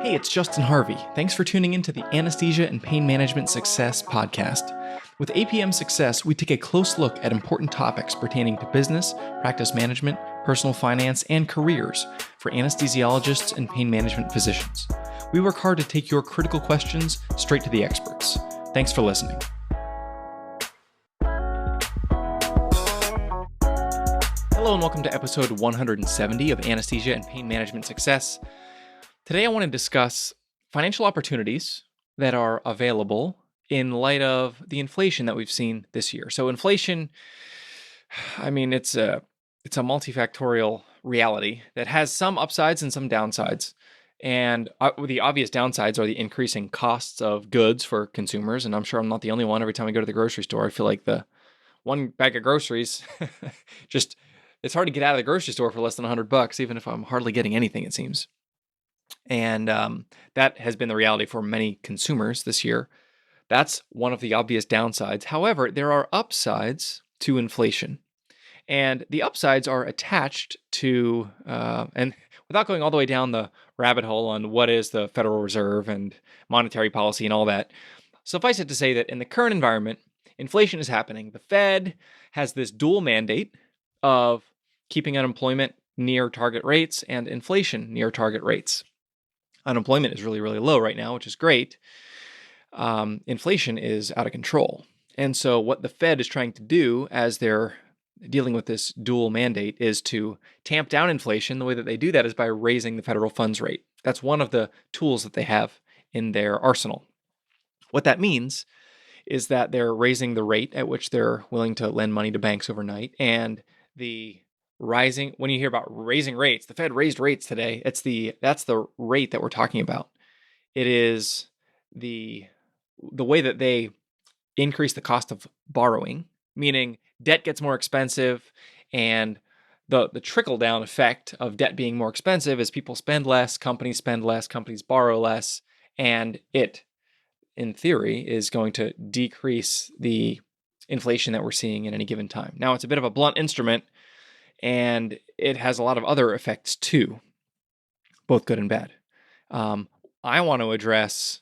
Hey, it's Justin Harvey. Thanks for tuning into the Anesthesia and Pain Management Success podcast. With APM Success, we take a close look at important topics pertaining to business, practice management, personal finance, and careers for anesthesiologists and pain management physicians. We work hard to take your critical questions straight to the experts. Thanks for listening. Hello and welcome to episode 170 of Anesthesia and Pain Management Success. Today I want to discuss financial opportunities that are available in light of the inflation that we've seen this year. So inflation, it's a multi-factorial reality that has some upsides and some downsides. And the obvious downsides are the increasing costs of goods for consumers. And I'm sure I'm not the only one. Every time I go to the grocery store, I feel like the one bag of groceries, it's hard to get out of the grocery store for less than $100, even if I'm hardly getting anything, it seems. And that has been the reality for many consumers this year. That's one of the obvious downsides. However, there are upsides to inflation. And the upsides are attached to, and without going all the way down the rabbit hole on what is the Federal Reserve and monetary policy and all that, suffice it to say that in the current environment, inflation is happening. The Fed has this dual mandate of keeping unemployment near target rates and inflation near target rates. Unemployment is really, really low right now, which is great. Inflation is out of control. And so what the Fed is trying to do as they're dealing with this dual mandate is to tamp down inflation. The way that they do that is by raising the federal funds rate. That's one of the tools that they have in their arsenal. What that means is that they're raising the rate at which they're willing to lend money to banks overnight, and when you hear about raising rates, the Fed raised rates today. That's the rate that we're talking about. It is the way that they increase the cost of borrowing, meaning debt gets more expensive, and the trickle down effect of debt being more expensive is people spend less, companies borrow less, and it, in theory, is going to decrease the inflation that we're seeing at any given time. Now, it's a bit of a blunt instrument, and it has a lot of other effects too, both good and bad. I want to address,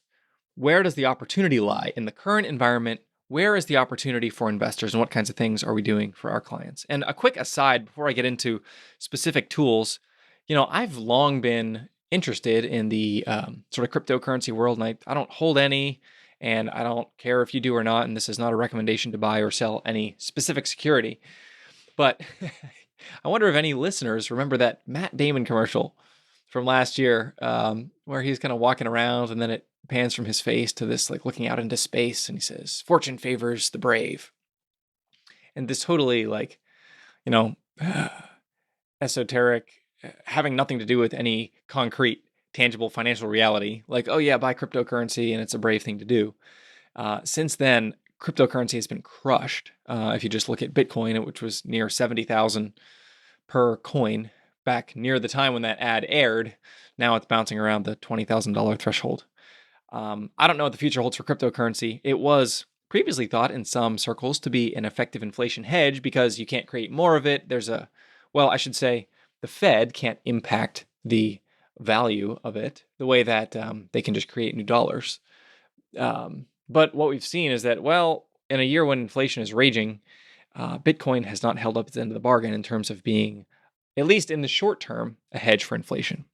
where does the opportunity lie in the current environment? Where is the opportunity for investors, and what kinds of things are we doing for our clients? And a quick aside before I get into specific tools, I've long been interested in the sort of cryptocurrency world, and I don't hold any, and I don't care if you do or not, and this is not a recommendation to buy or sell any specific security. But I wonder if any listeners remember that Matt Damon commercial from last year, where he's kind of walking around and then it pans from his face to this, like, looking out into space, and he says, "Fortune favors the brave." And this totally, esoteric, having nothing to do with any concrete, tangible financial reality. Like, oh yeah, buy cryptocurrency and it's a brave thing to do. Since then, cryptocurrency has been crushed. If you just look at Bitcoin, which was near 70,000 per coin back near the time when that ad aired, now it's bouncing around the $20,000 threshold. I don't know what the future holds for cryptocurrency. It was previously thought in some circles to be an effective inflation hedge because you can't create more of it. The Fed can't impact the value of it the way that they can just create new dollars. But what we've seen is that, in a year when inflation is raging, Bitcoin has not held up its end of the bargain in terms of being, at least in the short term, a hedge for inflation.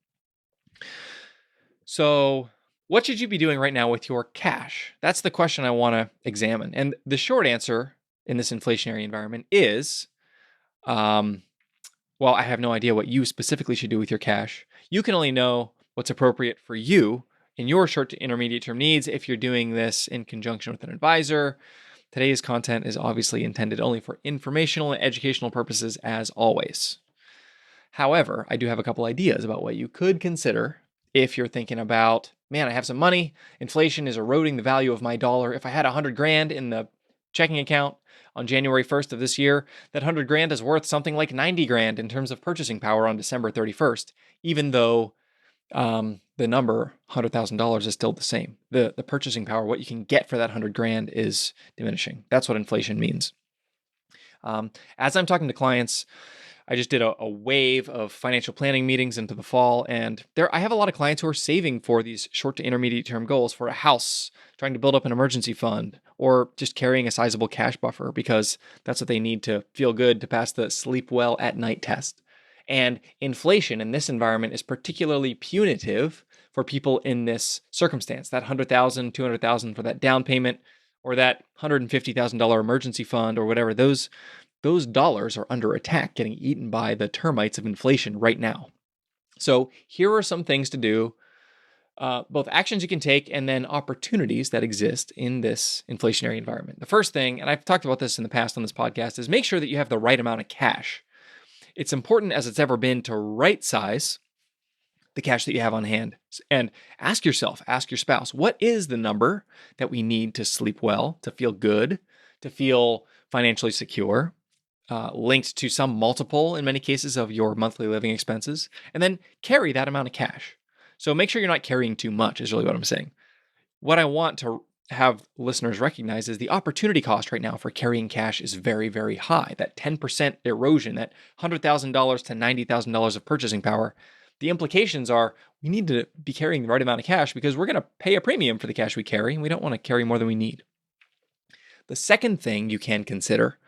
So what should you be doing right now with your cash? That's the question I want to examine. And the short answer in this inflationary environment is, I have no idea what you specifically should do with your cash. You can only know what's appropriate for you in your short to intermediate term needs if you're doing this in conjunction with an advisor. Today's content is obviously intended only for informational and educational purposes, as always. However, I do have a couple ideas about what you could consider if you're thinking about, man, I have some money, inflation is eroding the value of my dollar. If I had $100,000 in the checking account on January 1st of this year, that $100,000 is worth something like $90,000 in terms of purchasing power on December 31st, even though the number $100,000 is still the same. The purchasing power, what you can get for that $100,000, is diminishing. That's what inflation means. As I'm talking to clients, I just did a wave of financial planning meetings into the fall, and I have a lot of clients who are saving for these short to intermediate term goals for a house, trying to build up an emergency fund, or just carrying a sizable cash buffer because that's what they need to feel good to pass the sleep well at night test. And inflation in this environment is particularly punitive for people in this circumstance. That $100,000, $200,000 for that down payment, or that $150,000 emergency fund, or whatever, those dollars are under attack, getting eaten by the termites of inflation right now. So here are some things to do, both actions you can take and then opportunities that exist in this inflationary environment. The first thing, and I've talked about this in the past on this podcast, is make sure that you have the right amount of cash. It's important as it's ever been to right size the cash that you have on hand and ask yourself, ask your spouse, what is the number that we need to sleep well, to feel good, to feel financially secure, linked to some multiple in many cases of your monthly living expenses, and then carry that amount of cash. So make sure you're not carrying too much is really what I'm saying. What I want to have listeners recognize is the opportunity cost right now for carrying cash is very, very high. That 10% erosion, that $100,000 to $90,000 of purchasing power. The implications are we need to be carrying the right amount of cash because we're going to pay a premium for the cash we carry, and we don't want to carry more than we need. The second thing you can consider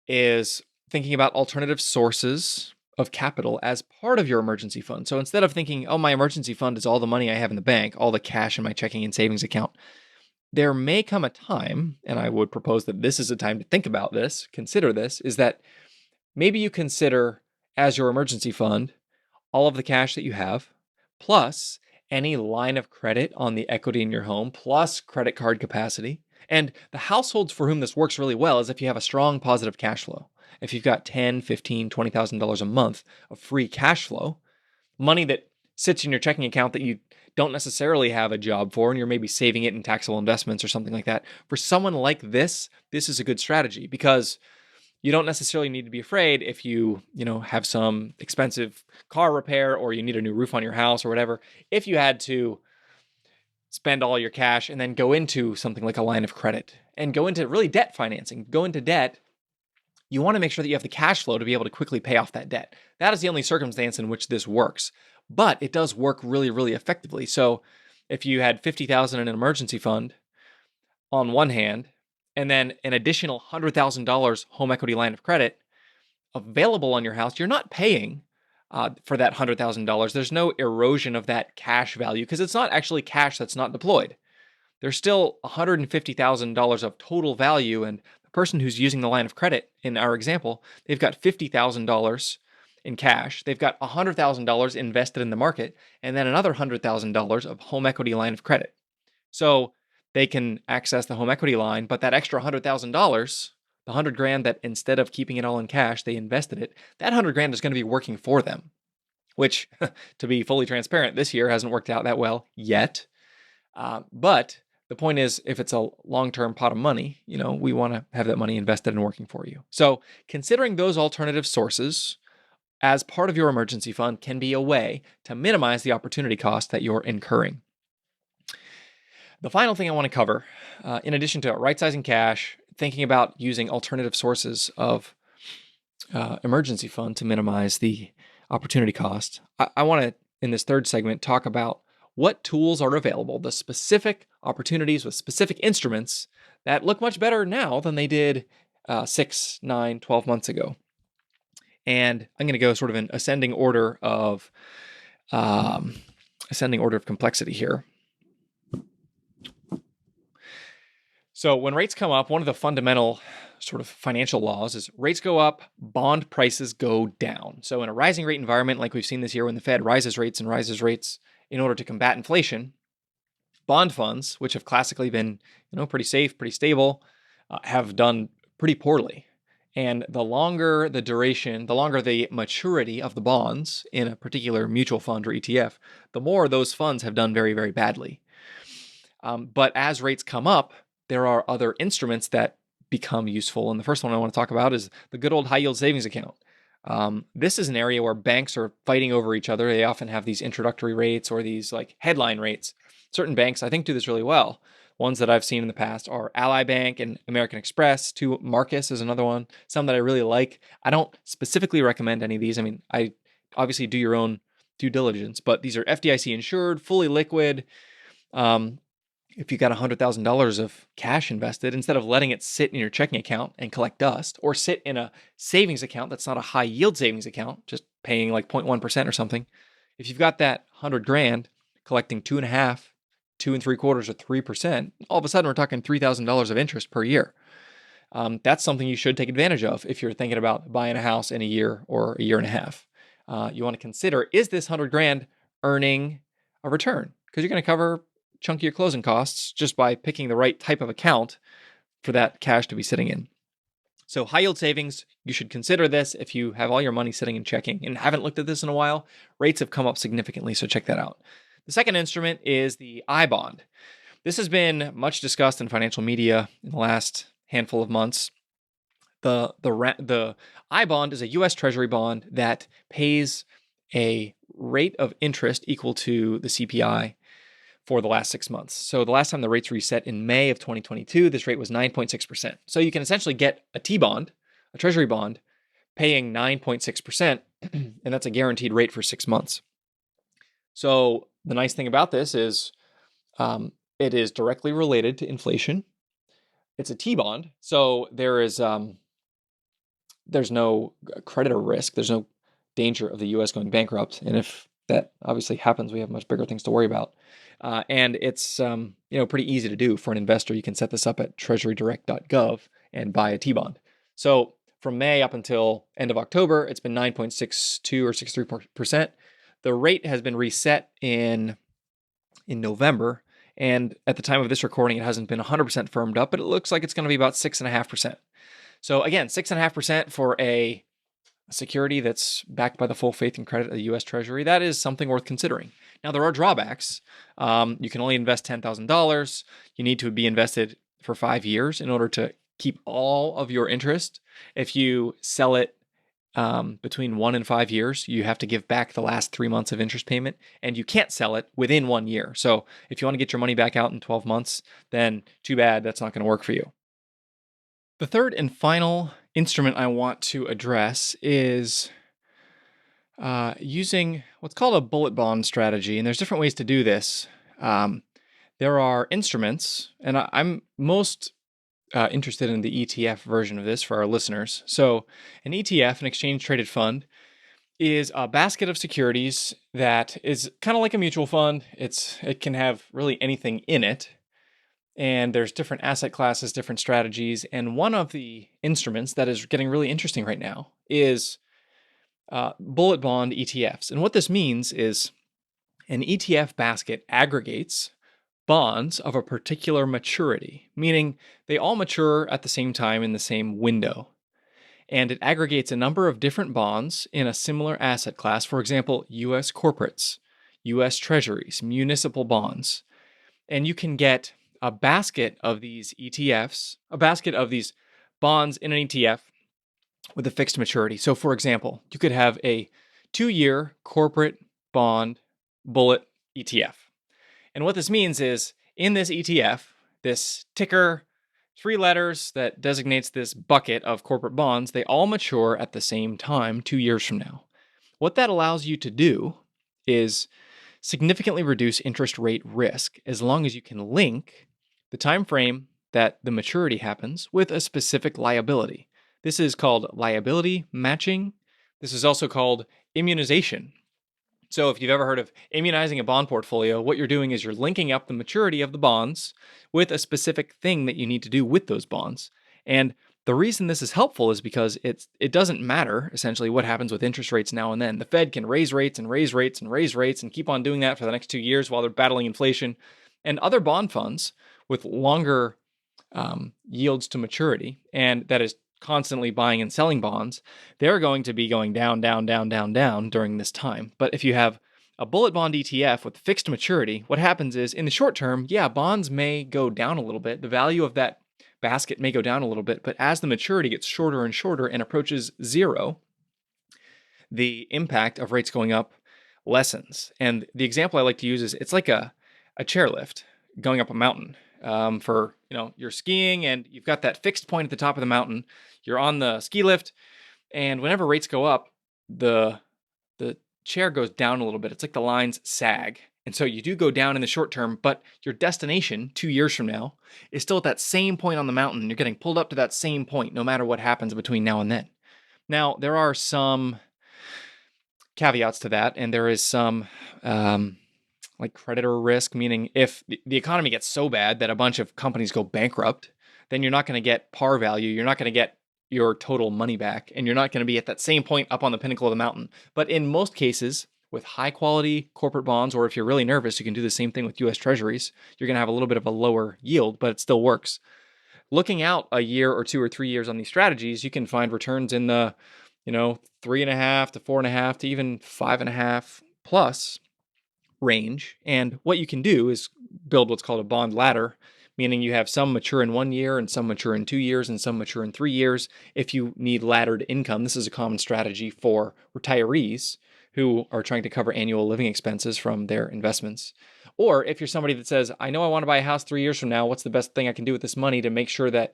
is thinking about alternative sources of capital as part of your emergency fund. So instead of thinking, oh, my emergency fund is all the money I have in the bank, all the cash in my checking and savings account, there may come a time, and I would propose that this is a time to think about this, consider this, is that maybe you consider as your emergency fund all of the cash that you have, plus any line of credit on the equity in your home, plus credit card capacity. And the households for whom this works really well is if you have a strong positive cash flow. If you've got $10,000, $15,000, $20,000 a month of free cash flow, money that sits in your checking account that you don't necessarily have a job for, and you're maybe saving it in taxable investments or something like that. For someone like this is a good strategy because you don't necessarily need to be afraid if you have some expensive car repair or you need a new roof on your house or whatever. If you had to spend all your cash and then go into something like a line of credit and go into really debt financing, go into debt, you want to make sure that you have the cash flow to be able to quickly pay off that debt. That is the only circumstance in which this works, but it does work really, really effectively. So if you had $50,000 in an emergency fund on one hand, and then an additional $100,000 home equity line of credit available on your house, you're not paying for that $100,000. There's no erosion of that cash value because it's not actually cash that's not deployed. There's still $150,000 of total value, and the person who's using the line of credit in our example, they've got $50,000 in cash. They've got $100,000 invested in the market, and then another $100,000 of home equity line of credit. So they can access the home equity line, but that extra $100,000, the $100,000 that instead of keeping it all in cash, they invested it, that $100,000 is going to be working for them, which, to be fully transparent, this year hasn't worked out that well yet. But the point is, if it's a long-term pot of money, we want to have that money invested and working for you. So considering those alternative sources as part of your emergency fund can be a way to minimize the opportunity cost that you're incurring. The final thing I want to cover, in addition to right-sizing cash, thinking about using alternative sources of emergency fund to minimize the opportunity cost, I want to, in this third segment, talk about what tools are available, the specific opportunities with specific instruments that look much better now than they did 6, 9, 12 months ago. And I'm going to go sort of in ascending order of complexity here. So when rates come up, one of the fundamental sort of financial laws is rates go up, bond prices go down. So in a rising rate environment, like we've seen this year when the Fed rises rates in order to combat inflation, bond funds, which have classically been pretty safe, pretty stable, have done pretty poorly. And the longer the duration, the longer the maturity of the bonds in a particular mutual fund or ETF, the more those funds have done very, very badly. But as rates come up, there are other instruments that become useful. And the first one I want to talk about is the good old high yield savings account. This is an area where banks are fighting over each other. They often have these introductory rates or these like headline rates. Certain banks, I think, do this really well. Ones that I've seen in the past are Ally Bank and American Express. Marcus is another one. Some that I really like. I don't specifically recommend any of these. I mean, I obviously do your own due diligence, but these are FDIC insured, fully liquid. If you got $100,000 of cash invested, instead of letting it sit in your checking account and collect dust, or sit in a savings account that's not a high yield savings account, just paying like 0.1% or something, if you've got that 100 grand collecting 2.5, 2.75, or 3%, all of a sudden we're talking $3,000 of interest per year. That's something you should take advantage of if you're thinking about buying a house in a year or a year and a half. You want to consider, is this 100 grand earning a return? Because you're going to cover chunk of your closing costs just by picking the right type of account for that cash to be sitting in. So high yield savings, you should consider this if you have all your money sitting in checking and haven't looked at this in a while. Rates have come up significantly, so check that out. The second instrument is the iBond. This has been much discussed in financial media in the last handful of months. The iBond is a U.S. Treasury bond that pays a rate of interest equal to the CPI for the last 6 months. So the last time the rates reset in May of 2022, this rate was 9.6%. So you can essentially get a T-bond, a Treasury bond, paying 9.6%, and that's a guaranteed rate for 6 months. So the nice thing about this is it is directly related to inflation. It's a T-bond, so there's no creditor risk. There's no danger of the U.S. going bankrupt. And if that obviously happens, we have much bigger things to worry about. And it's pretty easy to do for an investor. You can set this up at treasurydirect.gov and buy a T-bond. So from May up until end of October, it's been 9.62 or 63%. The rate has been reset in November. And at the time of this recording, it hasn't been 100% firmed up, but it looks like it's going to be about 6.5%. So again, 6.5% for a security that's backed by the full faith and credit of the U.S. Treasury, that is something worth considering. Now, there are drawbacks. You can only invest $10,000. You need to be invested for 5 years in order to keep all of your interest. If you sell it between 1 and 5 years, you have to give back the last 3 months of interest payment, and you can't sell it within 1 year. So if you want to get your money back out in 12 months, then too bad, that's not going to work for you. The third and final instrument I want to address is using what's called a bullet bond strategy. And there's different ways to do this. There are instruments, and I'm most interested in the ETF version of this for our listeners. So an ETF, an exchange traded fund, is a basket of securities that is kind of like a mutual fund. It can have really anything in it. And there's different asset classes, different strategies. And one of the instruments that is getting really interesting right now is bullet bond ETFs. And what this means is an ETF basket aggregates bonds of a particular maturity, meaning they all mature at the same time in the same window. And it aggregates a number of different bonds in a similar asset class. For example, US corporates, US treasuries, municipal bonds. And you can get a basket of these ETFs, a basket of these bonds in an ETF with a fixed maturity. So for example, you could have a 2-year corporate bond bullet ETF. And what this means is in this ETF, this ticker, 3 letters that designates this bucket of corporate bonds, they all mature at the same time 2 years from now. What that allows you to do is significantly reduce interest rate risk as long as you can link the time frame that the maturity happens with a specific liability. This is called liability matching. This is also called immunization. So if you've ever heard of immunizing a bond portfolio, what you're doing is you're linking up the maturity of the bonds with a specific thing that you need to do with those bonds. And the reason this is helpful is because it doesn't matter, essentially, what happens with interest rates now and then. The Fed can raise rates and raise rates and raise rates and keep on doing that for the next 2 years while they're battling inflation. And other bond funds with longer yields to maturity, and that is constantly buying and selling bonds, they're going to be going down, down, down, down, down during this time. But if you have a bullet bond ETF with fixed maturity, what happens is in the short term, bonds may go down a little bit. The value of that basket may go down a little bit, but as the maturity gets shorter and shorter and approaches zero, the impact of rates going up lessens. And the example I like to use is it's like a chairlift going up a mountain. for, you're skiing and you've got that fixed point at the top of the mountain. You're on the ski lift, and whenever rates go up, the chair goes down a little bit. It's like the lines sag. And so you do go down in the short term, but your destination 2 years from now is still at that same point on the mountain. You're getting pulled up to that same point no matter what happens between now and then. Now, there are some caveats to that, and there is some like creditor risk, meaning if the economy gets so bad that a bunch of companies go bankrupt, then you're not going to get par value. You're not going to get your total money back, and you're not going to be at that same point up on the pinnacle of the mountain. But in most cases, with high quality corporate bonds, or if you're really nervous, you can do the same thing with US Treasuries. You're going to have a little bit of a lower yield, but it still works. Looking out a year or 2 or 3 years on these strategies, you can find returns in the 3.5 to 4.5 to even 5.5 plus range. And what you can do is build what's called a bond ladder, meaning you have some mature in 1 year and some mature in 2 years and some mature in 3 years. If you need laddered income, this is a common strategy for retirees who are trying to cover annual living expenses from their investments. Or if you're somebody that says, I know I want to buy a house 3 years from now, what's the best thing I can do with this money to make sure that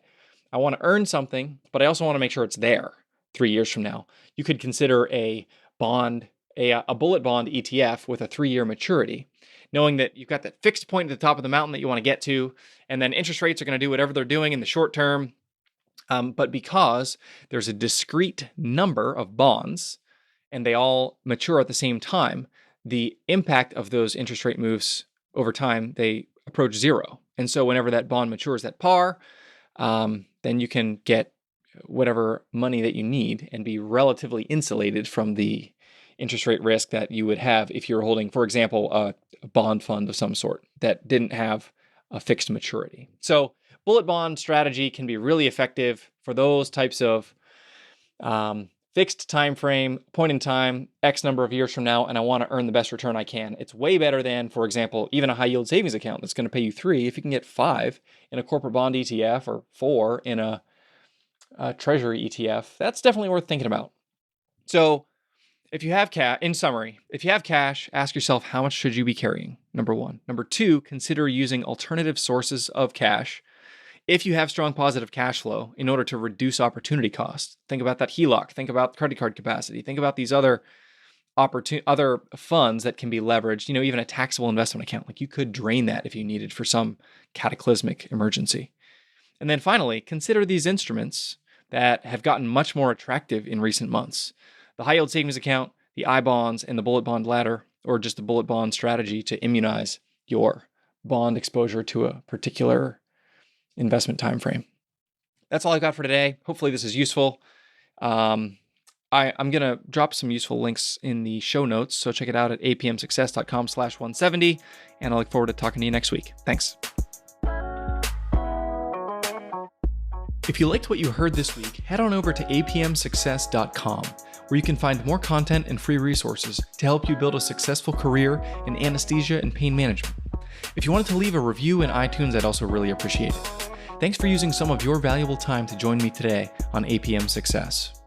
I want to earn something, but I also want to make sure it's there 3 years from now? You could consider a bond, a bullet bond ETF with a 3-year maturity, knowing that you've got that fixed point at the top of the mountain that you want to get to, and then interest rates are going to do whatever they're doing in the short term. But because there's a discrete number of bonds and they all mature at the same time, the impact of those interest rate moves over time, they approach zero. And so whenever that bond matures at par, then you can get whatever money that you need and be relatively insulated from the interest rate risk that you would have if you're holding, for example, a bond fund of some sort that didn't have a fixed maturity. So bullet bond strategy can be really effective for those types of fixed time frame, point in time, X number of years from now, and I want to earn the best return I can. It's way better than, for example, even a high yield savings account that's going to pay you 3. If you can get 5 in a corporate bond ETF or 4 in a treasury ETF, that's definitely worth thinking about. So if you have cash, in summary, if you have cash, ask yourself, how much should you be carrying? Number 1. Number 2, consider using alternative sources of cash if you have strong positive cash flow in order to reduce opportunity costs. Think about that HELOC. Think about credit card capacity. Think about these other funds that can be leveraged, even a taxable investment account. Like you could drain that if you needed for some cataclysmic emergency. And then finally, consider these instruments that have gotten much more attractive in recent months. The high yield savings account, the iBonds, and the bullet bond ladder, or just a bullet bond strategy to immunize your bond exposure to a particular investment time frame. That's all I've got for today. Hopefully this is useful. I'm going to drop some useful links in the show notes, so check it out at apmsuccess.com/170, and I look forward to talking to you next week. Thanks. If you liked what you heard this week, head on over to apmsuccess.com, where you can find more content and free resources to help you build a successful career in anesthesia and pain management. If you wanted to leave a review in iTunes, I'd also really appreciate it. Thanks for using some of your valuable time to join me today on APM Success.